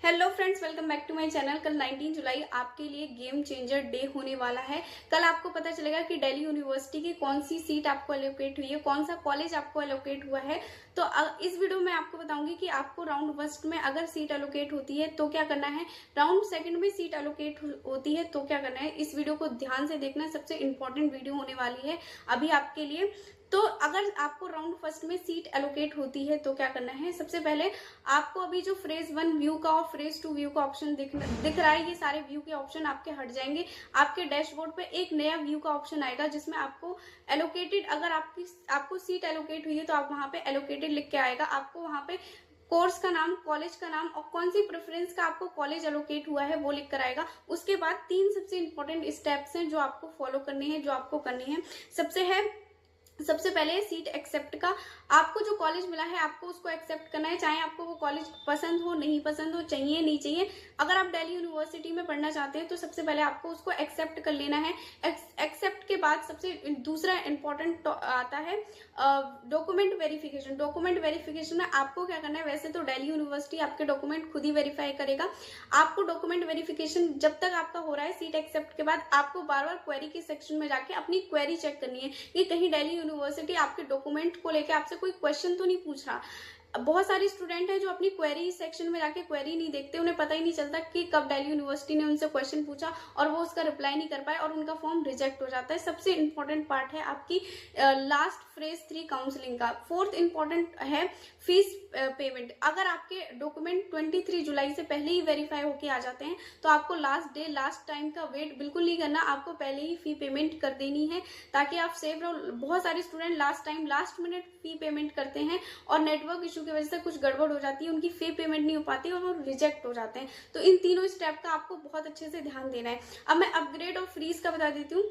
Hello friends, welcome back to my channel. कल 19 जुलाई आपके लिए गेम चेंजर डे होने वाला है। कल आपको पता चलेगा कि दिल्ली यूनिवर्सिटी की कौन सी सीट आपको एलोकेट हुई है, कौन सा कॉलेज आपको एलोकेट हुआ है। तो इस वीडियो में आपको बताऊंगी कि आपको राउंड फर्स्ट में अगर सीट एलोकेट होती है तो क्या करना है, राउंड सेकंड में सीट एलोकेट होती है तो क्या करना है। इस वीडियो को ध्यान से देखना, सबसे इंपॉर्टेंट वीडियो होने वाली है अभी आपके लिए। तो अगर आपको राउंड फर्स्ट में सीट एलोकेट होती है तो क्या करना है, सबसे पहले आपको अभी जो फ्रेज 1 व्यू का और फ्रेज 2 व्यू का ऑप्शन दिख रहा है, ये सारे व्यू के ऑप्शन आपके हट जाएंगे। आपके डैशबोर्ड पे एक नया व्यू का ऑप्शन आएगा जिसमें आपको एलोकेटेड, अगर आपको सीट एलोकेट हुई है तो आप वहां पे एलोकेटेड लिख के आएगा। आपको वहां पे कोर्स का नाम, कॉलेज का नाम और कौन सी प्रेफरेंस का आपको कॉलेज एलोकेट हुआ है वो लिख कर आएगा। उसके बाद 3 सबसे इंपॉर्टेंट स्टेप्स हैं जो आपको फॉलो करने हैं, जो आपको करने हैं। सबसे पहले सीट एक्सेप्ट का, आपको जो कॉलेज मिला है आपको उसको एक्सेप्ट करना है, चाहे आपको वो कॉलेज पसंद हो, नहीं पसंद हो, चाहिए नहीं चाहिए। अगर आप दिल्ली यूनिवर्सिटी में पढ़ना चाहते हैं तो सबसे पहले आपको उसको एक्सेप्ट कर लेना है। एक्सेप्ट के बाद सबसे दूसरा इंपॉर्टेंट आता है डॉक्यूमेंट वेरिफिकेशन। डॉक्यूमेंट वेरिफिकेशन में आपको क्या करना है, वैसे तो दिल्ली यूनिवर्सिटी आपके डॉक्यूमेंट खुद ही वेरीफाई करेगा। आपको डॉक्यूमेंट वेरिफिकेशन जब तक आपका हो रहा है सीट एक्सेप्ट के बाद, आपको बार बार क्वेरी के सेक्शन में जाके अपनी क्वेरी चेक करनी है कि कहीं दिल्ली यूनिवर्सिटी आपके डॉक्यूमेंट को लेकर आपसे कोई क्वेश्चन तो नहीं पूछ रहा। बहुत सारे स्टूडेंट हैं जो अपनी क्वेरी सेक्शन में जाके क्वेरी नहीं देखते, उन्हें पता ही नहीं चलता कि कब दिल्ली यूनिवर्सिटी ने उनसे क्वेश्चन पूछा और वो उसका रिप्लाई नहीं कर पाए और उनका फॉर्म रिजेक्ट हो जाता है। सबसे इंपॉर्टेंट पार्ट है आपकी लास्ट फ्रेज 3 काउंसलिंग का। फोर्थ इंपॉर्टेंट है फीस पेमेंट। अगर आपके डॉक्यूमेंट 23 जुलाई से पहले ही वेरीफाई होके आ जाते हैं तो आपको लास्ट डे, लास्ट टाइम का वेट बिल्कुल नहीं करना, आपको पहले ही फी पेमेंट कर देनी है ताकि आप सेफ रहो। बहुत सारे student last minute fee payment करते हैं और नेटवर्क इशू की वजह से कुछ गड़बड़ हो जाती है, उनकी फी पेमेंट नहीं हो पाती और वो रिजेक्ट हो जाते हैं। तो इन तीनों स्टेप का आपको बहुत अच्छे से ध्यान देना है। अब मैं अपग्रेड और फ्रीज का बता देती हूँ।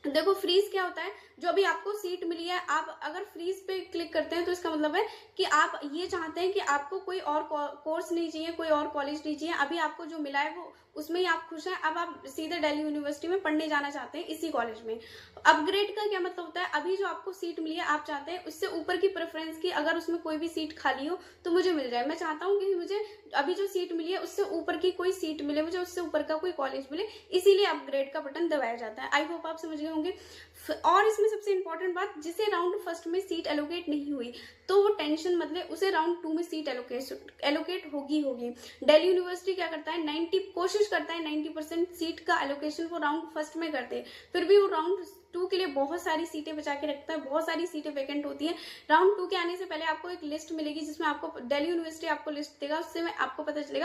देखो, फ्रीज क्या होता है, जो अभी आपको सीट मिली है, आप अगर फ्रीज पे क्लिक करते हैं तो इसका मतलब है कि आप ये चाहते हैं कि आपको कोई और कोर्स नहीं चाहिए, कोई और कॉलेज नहीं चाहिए, अभी आपको जो मिला है वो उसमें ही आप खुश हैं। अब आप सीधे दिल्ली यूनिवर्सिटी में पढ़ने जाना चाहते हैं इसी कॉलेज में। अपग्रेड का क्या मतलब होता है, अभी जो आपको सीट मिली है आप चाहते हैं उससे ऊपर की प्रेफरेंस की, अगर उसमें कोई भी सीट खाली हो तो मुझे मिल जाए। मैं चाहता हूँ कि मुझे अभी जो सीट मिली है उससे ऊपर की कोई सीट मिले, मुझे उससे ऊपर का कोई कॉलेज मिले, इसीलिए अपग्रेड का बटन दबाया जाता है। आई होप आप समझ गए होंगे। और इसमें सबसे इंपॉर्टेंट बात, जिसे राउंड फर्स्ट में सीट एलोकेट नहीं हुई तो वो टेंशन मतलब उसे राउंड 2 में सीट एलोकेट होगी। दिल्ली यूनिवर्सिटी क्या करता है, कोशिश करता है 90% सीट का एलोकेशन वो राउंड फर्स्ट में करते हैं, फिर भी वो राउंड 2 के लिए बहुत सारी सीटें बचा के रखता है, बहुत सारी सीटें वैकेंट होती हैं। राउंड 2 के आने से पहले आपको एक लिस्ट मिलेगी जिसमें आपको दिल्ली यूनिवर्सिटी आपको लिस्ट देगा, उससे में आपको पता चलेगा